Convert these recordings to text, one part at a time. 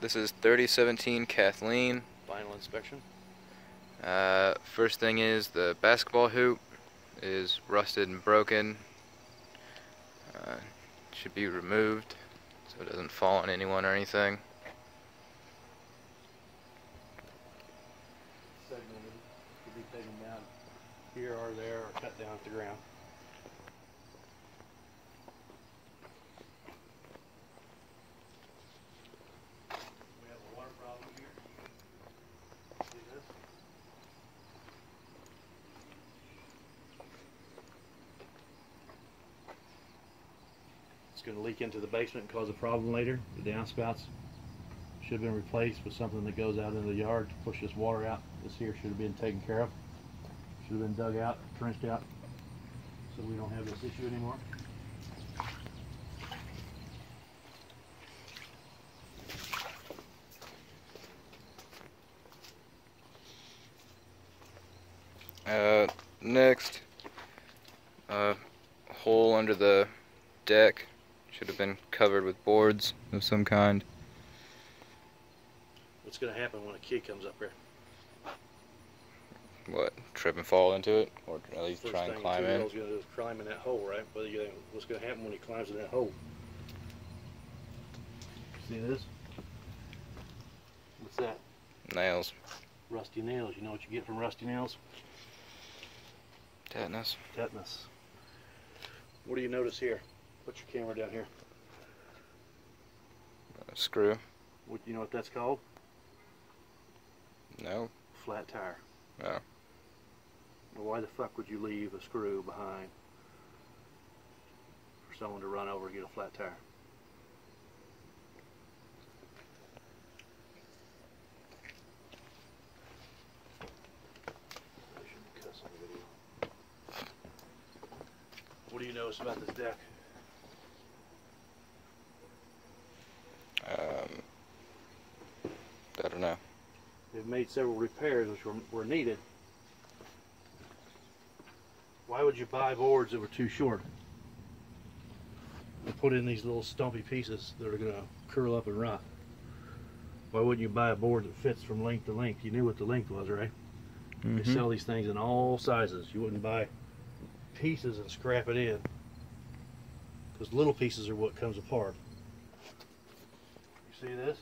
This is 3017 Kathleen. Final inspection. First thing is the basketball hoop is rusted and broken. Should be removed so it doesn't fall on anyone or anything. Segmented. Could be taken down here or there or cut down at the ground. We have a water problem here. See this? It's going to leak into the basement and cause a problem later. The downspouts should have been replaced with something that goes out into the yard to push this water out. This here should have been taken care of. Should have been dug out, trenched out, so we don't have this issue anymore. Next, hole under the deck should have been covered with boards of some kind. What's going to happen when a kid comes up here? What, trip and fall into it? Or at least First try and thing climb a in? 2-year-old's going to do is climb in that hole, right? What's going to happen when he climbs in that hole? See this? What's that? Nails. Rusty nails. You know what you get from rusty nails? Tetanus. Tetanus. What do you notice here? Put your camera down here. Screw. What, you know what that's called? No. Flat tire. Oh. Well, why the fuck would you leave a screw behind for someone to run over and get a flat tire? I shouldn't cuss on the video. What do you notice about this deck? I don't know. They've made several repairs which were needed. Why would you buy boards that were too short? And put in these little stumpy pieces that are going to curl up and rot. Why wouldn't you buy a board that fits from length to length? You knew what the length was, right? Mm-hmm. They sell these things in all sizes. You wouldn't buy pieces and scrap it in, because little pieces are what comes apart. You see this?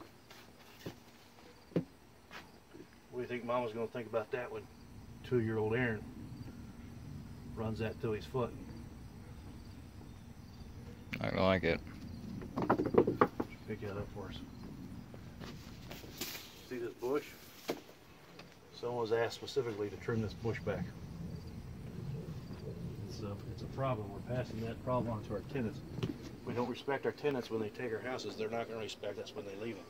What do you think Mama's going to think about that when 2-year-old Aaron runs that through his foot? I don't like it. Pick that up for us. See this bush? Someone was asked specifically to trim this bush back. It's a problem. We're passing that problem on to our tenants. If we don't respect our tenants when they take our houses, they're not going to respect us when they leave them.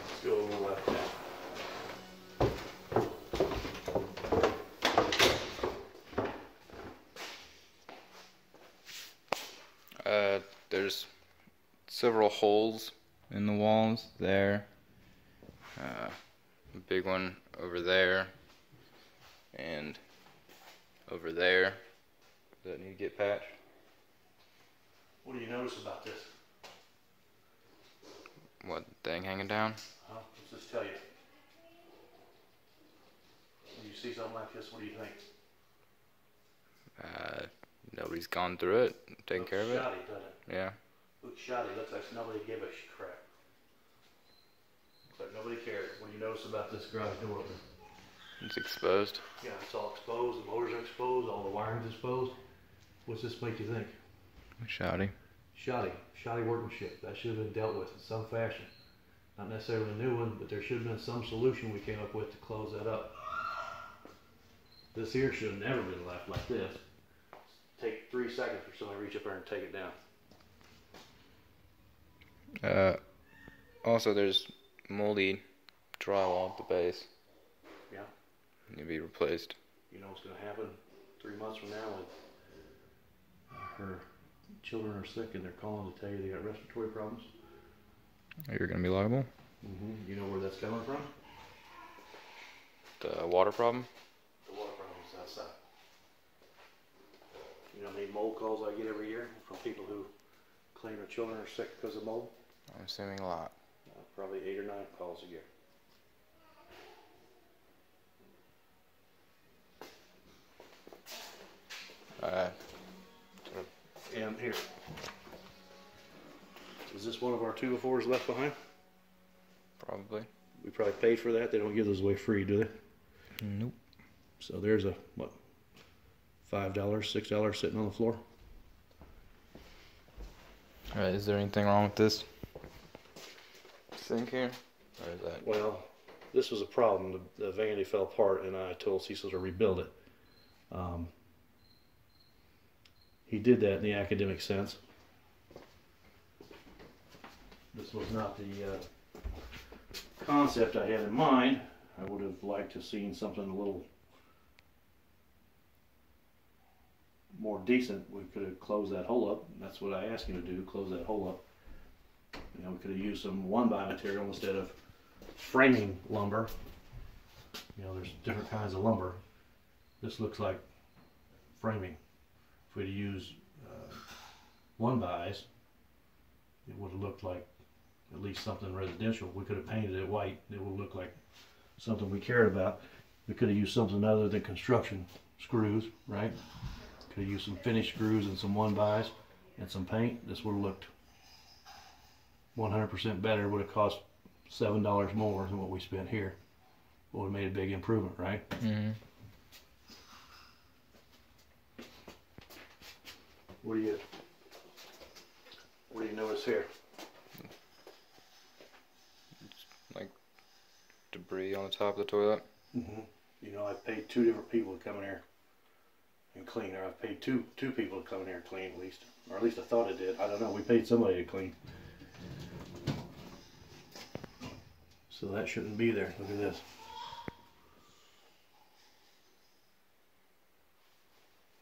Let's go over left now. There's several holes in the walls there. A big one over there and over there that need to get patched. What do you notice about this? What, thing hanging down? What's this tell you? When you see something like this, what do you think? Nobody's gone through it, taken care of it. Shoddy, doesn't it? Yeah. Looks shoddy. Looks like nobody gave a crap. Looks like nobody cared. What do you notice about this garage door opener? It's exposed. Yeah, it's all exposed. The motors are exposed. All the wiring's exposed. What's this make you think? Shoddy. Shoddy. Shoddy workmanship. That should have been dealt with in some fashion. Not necessarily a new one, but there should have been some solution we came up with to close that up. This here should have never been left like this. Take 3 seconds for somebody to reach up there and take it down. Also, there's moldy drywall at the base. Yeah. Need to be replaced. You know what's going to happen 3 months from now when her children are sick and they're calling to tell you they got respiratory problems? You're going to be liable? Mm-hmm. You know where that's coming from? The water problem? The water problem is outside. You know how many mold calls I get every year from people who claim their children are sick because of mold? I'm assuming a lot. Probably 8 or 9 calls a year. And here. Is this one of our 2x4s left behind? Probably. We probably paid for that. They don't give those away free, do they? Nope. So there's a, what, $5, $6 sitting on the floor. Alright, is there anything wrong with this sink here? Or is that... Well, this was a problem. The vanity fell apart, and I told Cecil to rebuild it. He did that in the academic sense. This was not the concept I had in mind. I would have liked to have seen something a little more decent. We could have closed that hole up. That's what I asked him to do, close that hole up. You know, we could have used some one-by material instead of framing lumber. You know, there's different kinds of lumber. This looks like framing. If we'd used one-bys, it would have looked like at least something residential. We could have painted it white. It would look like something we cared about. We could have used something other than construction screws, right? Could have used some finished screws and some one-bys and some paint. This would have looked 100% better. Would have cost $7 more than what we spent here. Would have made a big improvement, right? Mm-hmm. What do you notice here? Like debris on the top of the toilet. Mm-hmm. You know, I've paid 2 different people to come in here and clean. Or I've paid two people to come in here and clean at least. Or at least I thought I did. I don't know. We paid somebody to clean. So that shouldn't be there. Look at this.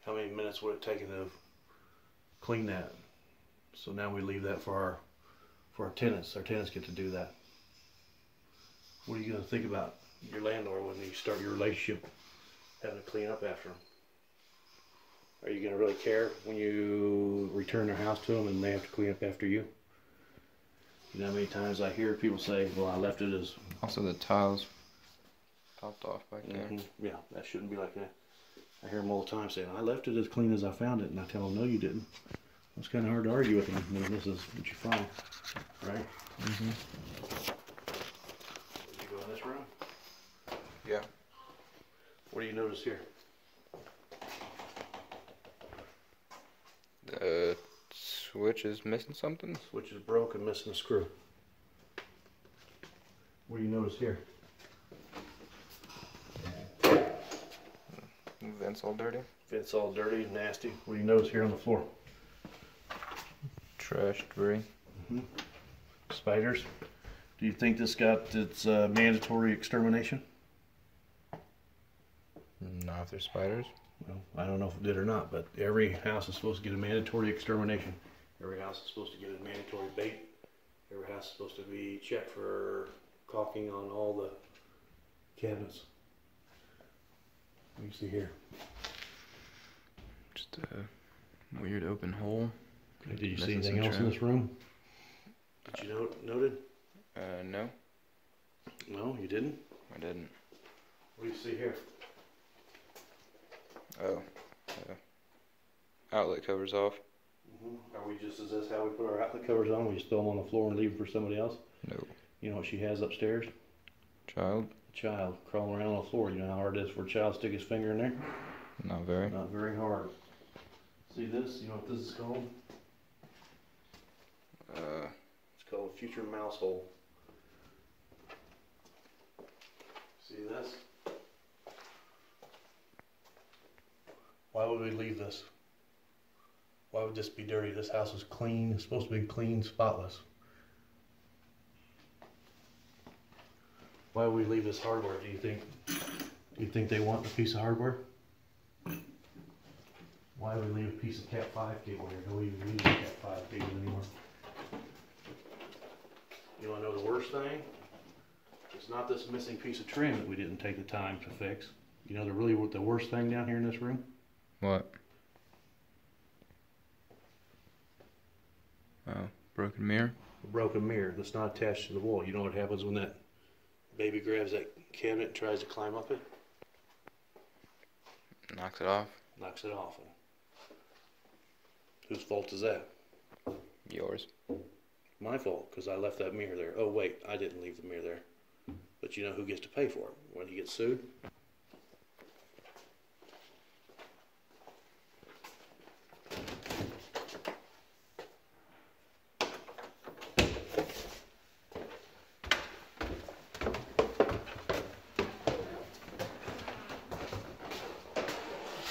How many minutes would it take to clean that? So now we leave that for our tenants. Our tenants get to do that. What are you going to think about your landlord when you start your relationship having to clean up after them? Are you going to really care when you return their house to them and they have to clean up after you? You know how many times I hear people say, well, I left it as... Also the tiles popped off back there. Yeah, that shouldn't be like that. I hear them all the time saying, I left it as clean as I found it, and I tell them, no, you didn't. It's kind of hard to argue with them when this is what you find, right? Mm-hmm. Did you go in this room? Yeah. What do you notice here? The switch is missing something. Switch is broken, missing a screw. What do you notice here? Vent's all dirty. Vent's all dirty and nasty. What do you notice here on the floor? Trash debris. Mm-hmm. Spiders. Do you think this got its mandatory extermination? Not if there's spiders. Well, I don't know if it did or not, but every house is supposed to get a mandatory extermination. Every house is supposed to get a mandatory bait. Every house is supposed to be checked for caulking on all the cabinets. What do you see here? Just a weird open hole. Okay, did you see Missing anything some else in trash. this room? Did you noted? No, No, you didn't? I didn't. What do you see here? Oh, outlet covers off. Are we just, is this how we put our outlet covers on? We just throw them on the floor and leave them for somebody else? No. You know what she has upstairs? Child? A child crawling around on the floor. You know how hard it is for a child to stick his finger in there? Not very. Not very hard. See this? You know what this is called? It's called a future mouse hole. See this? Why would we leave this? Why would this be dirty? This house is clean. It's supposed to be clean, spotless. Why would we leave this hardware? Do you think they want a piece of hardware? Why would we leave a piece of Cat 5 cable here? Don't even use Cat 5 cable anymore. You want to know the worst thing? It's not this missing piece of trim that we didn't take the time to fix. You know the worst thing down here in this room? What? Oh, broken mirror? A broken mirror that's not attached to the wall. You know what happens when that baby grabs that cabinet and tries to climb up it? Knocks it off? Knocks it off. Whose fault is that? Yours. My fault, because I left that mirror there. Oh wait, I didn't leave the mirror there. But you know who gets to pay for it when he gets sued?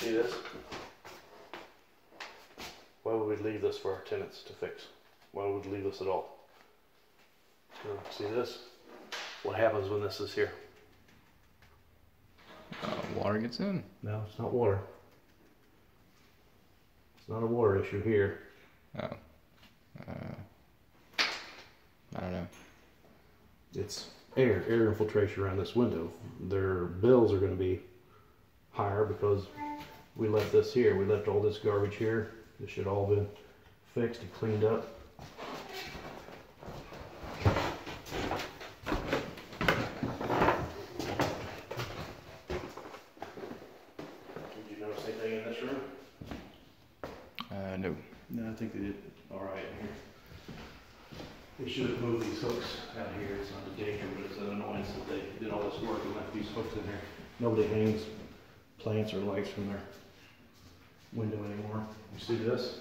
See this? Why would we leave this for our tenants to fix? Why would we leave this at all? See this? What happens when this is here? Water gets in. No, it's not water. It's not a water issue here. Oh. I don't know. It's air infiltration around this window. Their bills are going to be higher because we left this here. We left all this garbage here. This should all been fixed and cleaned up. Did you notice anything in this room? No. No, I think they did all right in here. They should have moved these hooks out here. It's not a danger, but it's an annoyance that they did all this work and left these hooks in here. Nobody hangs plants or lights from their window anymore. You see this?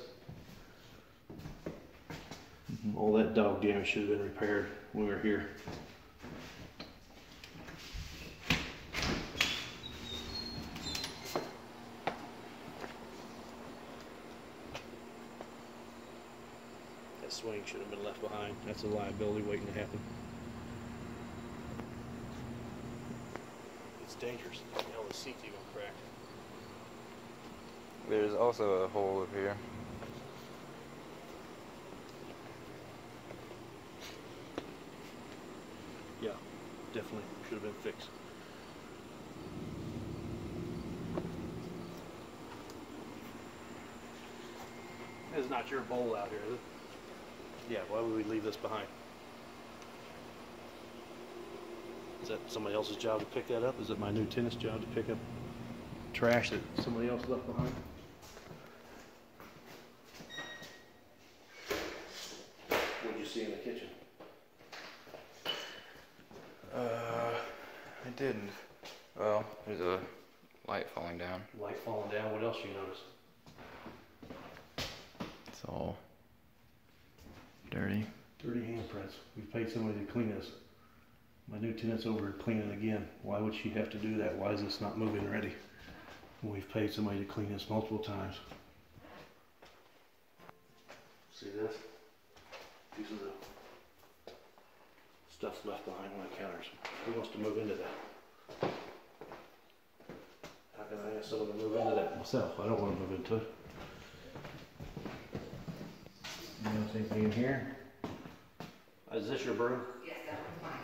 All that dog damage should have been repaired when we were here. That swing should have been left behind. That's a liability waiting to happen. It's dangerous. Hell, the seat's even cracked. There's also a hole over here. Yeah, definitely should have been fixed. It's not your bowl out here, is it? Yeah, why would we leave this behind? Is that somebody else's job to pick that up? Is it my new tenant's job to pick up trash that somebody else left behind? What did you see in the kitchen? I didn't. Well, there's a light falling down. Light falling down. What else you notice? It's all dirty. Dirty handprints. We've paid somebody to clean this. My new tenant's over here cleaning again. Why would she have to do that? Why is this not moving ready? We've paid somebody to clean this multiple times. See this? These are the stuff left behind on the counters. Who wants to move into that? How can I ask someone to move into that myself? I don't want to move into it. You notice anything in here? Is this your broom? Yes, that was mine.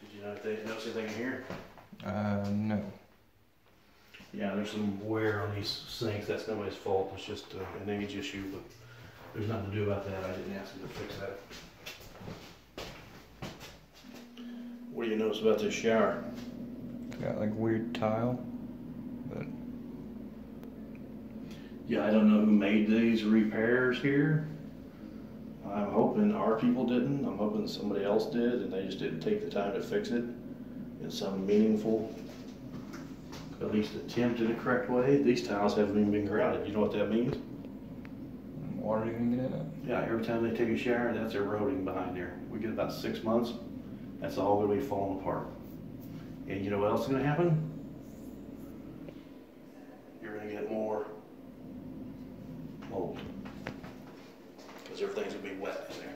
Did you notice anything in here? No. Yeah, there's some wear on these sinks. That's nobody's fault. It's just an age issue, but there's nothing to do about that. I didn't ask them to fix that. What do you notice about this shower? It's got like weird tile, but Yeah, I don't know who made these repairs here. I'm hoping our people didn't. I'm hoping somebody else did, and they just didn't take the time to fix it in some meaningful, at least attempt in a correct way. These tiles haven't even been grouted. You know what that means? water even get in it? Yeah, every time they take a shower, that's eroding behind there. We get about 6 months, that's all gonna be falling apart. And you know what else is gonna happen? You're gonna get more mold. Because everything's gonna be wet in there.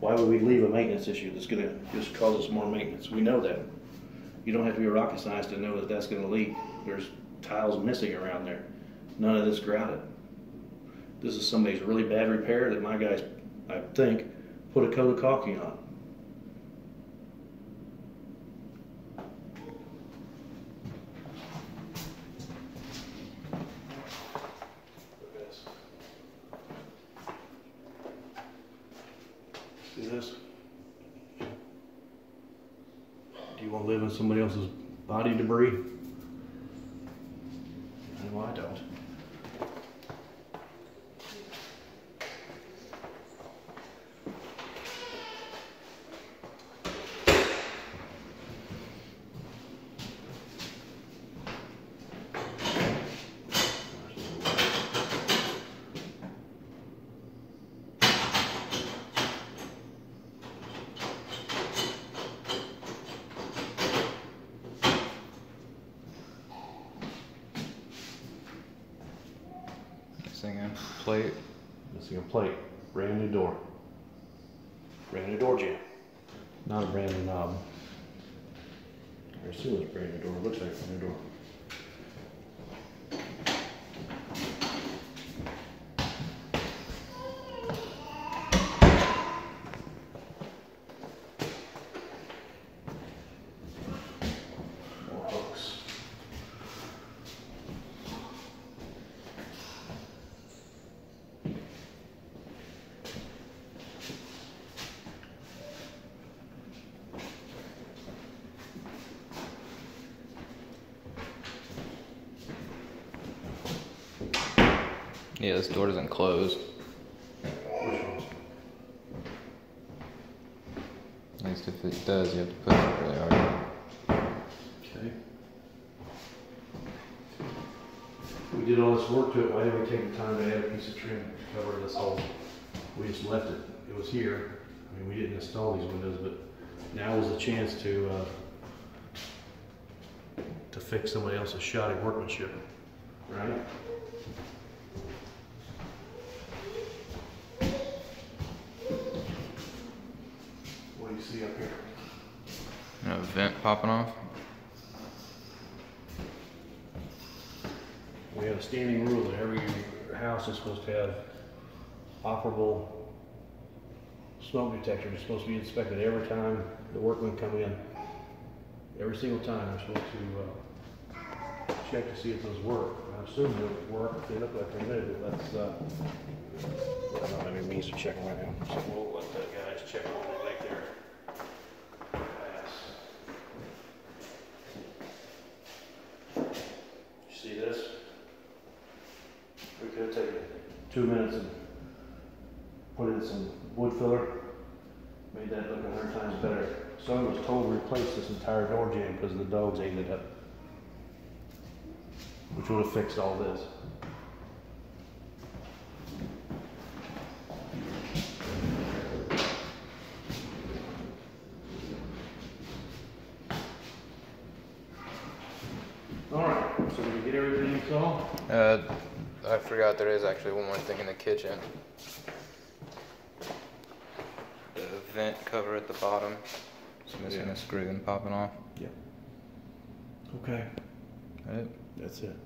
Why would we leave a maintenance issue that's gonna just cause us more maintenance? We know that. You don't have to be a rocket scientist to know that that's gonna leak. There's tiles missing around there. None of this grouted. This is somebody's really bad repair that my guys, I think, put a coat of caulking on. See this? Do you want to live in somebody else's body debris? No, I don't. Missing a plate. Missing a plate. Brand new door. Brand new door jamb. Not a brand new knob. I assume it's a brand new door. It looks like a brand new door. More hooks. Yeah, this door doesn't close. Which ones? At least if it does, you have to push it really hard. Okay. We did all this work to it. Why didn't we take the time to add a piece of trim to cover this hole? We just left it. It was here. I mean, we didn't install these windows, but now was the chance to fix somebody else's shoddy workmanship, right? What do you see up here? A vent popping off. We have a standing rule that every house is supposed to have operable smoke detectors. It's supposed to be inspected every time the workmen come in. Every single time they're supposed to check to see if those work. I assume they work. They look like they do, but that's not any means to check them right now. So we'll let the guys check on they make their pass. You see this? We could have taken 2 minutes and put in some wood filler, made that look 100 times better. Someone was told to replace this entire door jamb because the dogs ate it up, which would have fixed all this. All right, so did you get everything you saw? I forgot there is actually one more thing in the kitchen. The vent cover at the bottom. It's missing a screw and popping off. Yeah. Okay. That it? That's it.